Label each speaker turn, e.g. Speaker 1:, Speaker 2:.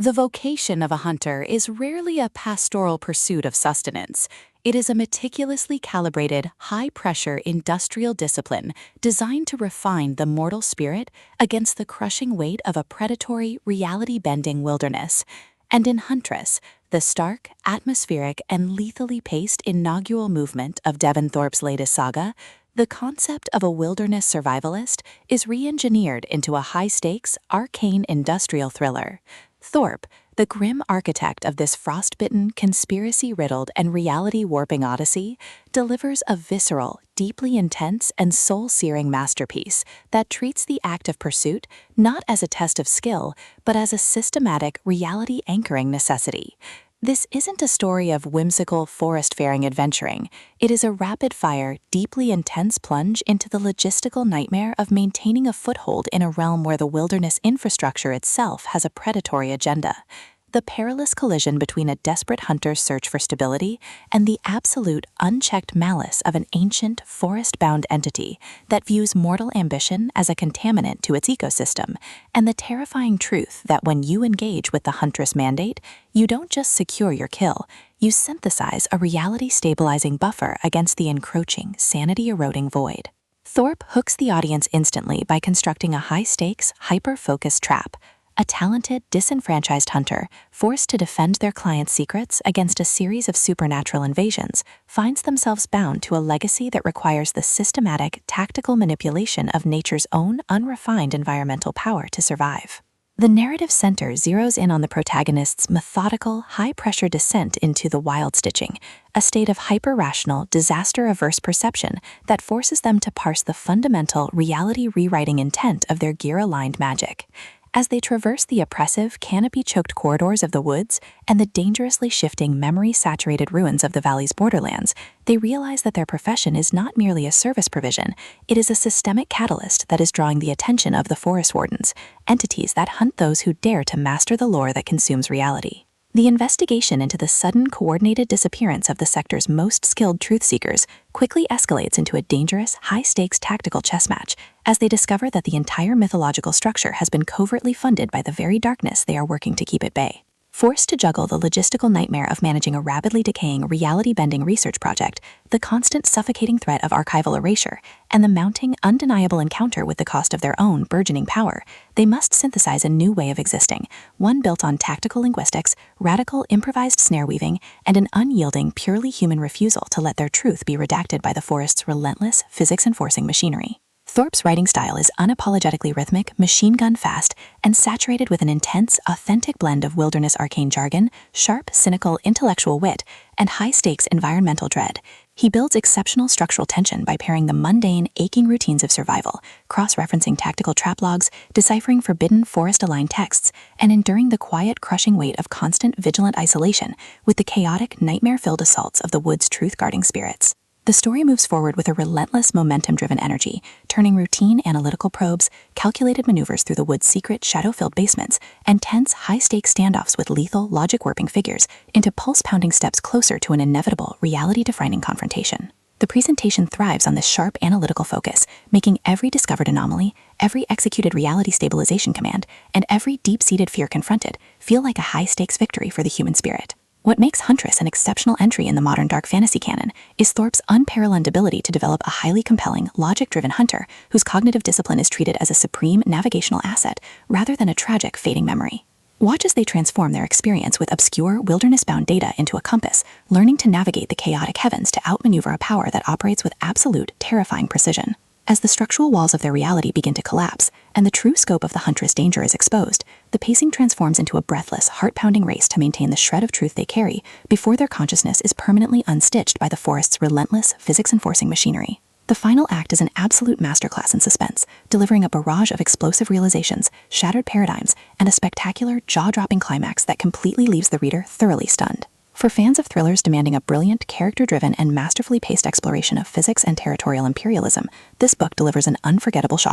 Speaker 1: The vocation of a hunter is rarely a pastoral pursuit of sustenance. It is a meticulously calibrated, high-pressure industrial discipline designed to refine the mortal spirit against the crushing weight of a predatory, reality-bending wilderness. And in Huntress, the stark, atmospheric, and lethally paced inaugural movement of Devin Thorpe's latest saga, the concept of a wilderness survivalist is re-engineered into a high-stakes, arcane industrial thriller. Thorpe, the grim architect of this frostbitten, conspiracy-riddled, and reality-warping odyssey, delivers a visceral, deeply intense, and soul-searing masterpiece that treats the act of pursuit not as a test of skill, but as a systematic, reality-anchoring necessity. This isn't a story of whimsical, forest-faring adventuring. It is a rapid-fire, deeply intense plunge into the logistical nightmare of maintaining a foothold in a realm where the wilderness infrastructure itself has a predatory agenda. The perilous collision between a desperate hunter's search for stability and the absolute, unchecked malice of an ancient, forest-bound entity that views mortal ambition as a contaminant to its ecosystem, and the terrifying truth that when you engage with the Huntress mandate, you don't just secure your kill, you synthesize a reality-stabilizing buffer against the encroaching, sanity-eroding void. Thorpe hooks the audience instantly by constructing a high-stakes, hyper-focused trap. A talented, disenfranchised hunter, forced to defend their client's secrets against a series of supernatural invasions, finds themselves bound to a legacy that requires the systematic, tactical manipulation of nature's own unrefined environmental power to survive. The narrative center zeroes in on the protagonist's methodical, high-pressure descent into the wild stitching, a state of hyper-rational, disaster-averse perception that forces them to parse the fundamental, reality-rewriting intent of their gear-aligned magic. As they traverse the oppressive, canopy-choked corridors of the woods and the dangerously shifting, memory-saturated ruins of the valley's borderlands, they realize that their profession is not merely a service provision, it is a systemic catalyst that is drawing the attention of the forest wardens, entities that hunt those who dare to master the lore that consumes reality. The investigation into the sudden, coordinated disappearance of the sector's most skilled truth seekers quickly escalates into a dangerous, high-stakes tactical chess match as they discover that the entire mythological structure has been covertly funded by the very darkness they are working to keep at bay. Forced to juggle the logistical nightmare of managing a rapidly decaying, reality-bending research project, the constant suffocating threat of archival erasure, and the mounting, undeniable encounter with the cost of their own burgeoning power, they must synthesize a new way of existing, one built on tactical linguistics, radical improvised snare-weaving, and an unyielding, purely human refusal to let their truth be redacted by the forest's relentless, physics-enforcing machinery. Thorpe's writing style is unapologetically rhythmic, machine-gun fast, and saturated with an intense, authentic blend of wilderness arcane jargon, sharp, cynical, intellectual wit, and high-stakes environmental dread. He builds exceptional structural tension by pairing the mundane, aching routines of survival, cross-referencing tactical trap logs, deciphering forbidden forest-aligned texts, and enduring the quiet, crushing weight of constant, vigilant isolation with the chaotic, nightmare-filled assaults of the wood's truth-guarding spirits. The story moves forward with a relentless momentum-driven energy, turning routine analytical probes, calculated maneuvers through the wood's secret, shadow-filled basements, and tense, high-stakes standoffs with lethal, logic-warping figures into pulse-pounding steps closer to an inevitable, reality-defining confrontation. The presentation thrives on this sharp analytical focus, making every discovered anomaly, every executed reality stabilization command, and every deep-seated fear confronted feel like a high-stakes victory for the human spirit. What makes Huntress an exceptional entry in the modern dark fantasy canon is Thorpe's unparalleled ability to develop a highly compelling, logic-driven hunter whose cognitive discipline is treated as a supreme navigational asset rather than a tragic, fading memory. Watch as they transform their experience with obscure, wilderness-bound data into a compass, learning to navigate the chaotic heavens to outmaneuver a power that operates with absolute, terrifying precision. As the structural walls of their reality begin to collapse, and the true scope of the Huntress danger is exposed, the pacing transforms into a breathless, heart-pounding race to maintain the shred of truth they carry before their consciousness is permanently unstitched by the forest's relentless, physics-enforcing machinery. The final act is an absolute masterclass in suspense, delivering a barrage of explosive realizations, shattered paradigms, and a spectacular, jaw-dropping climax that completely leaves the reader thoroughly stunned. For fans of thrillers demanding a brilliant, character-driven, and masterfully paced exploration of physics and territorial imperialism, this book delivers an unforgettable shock.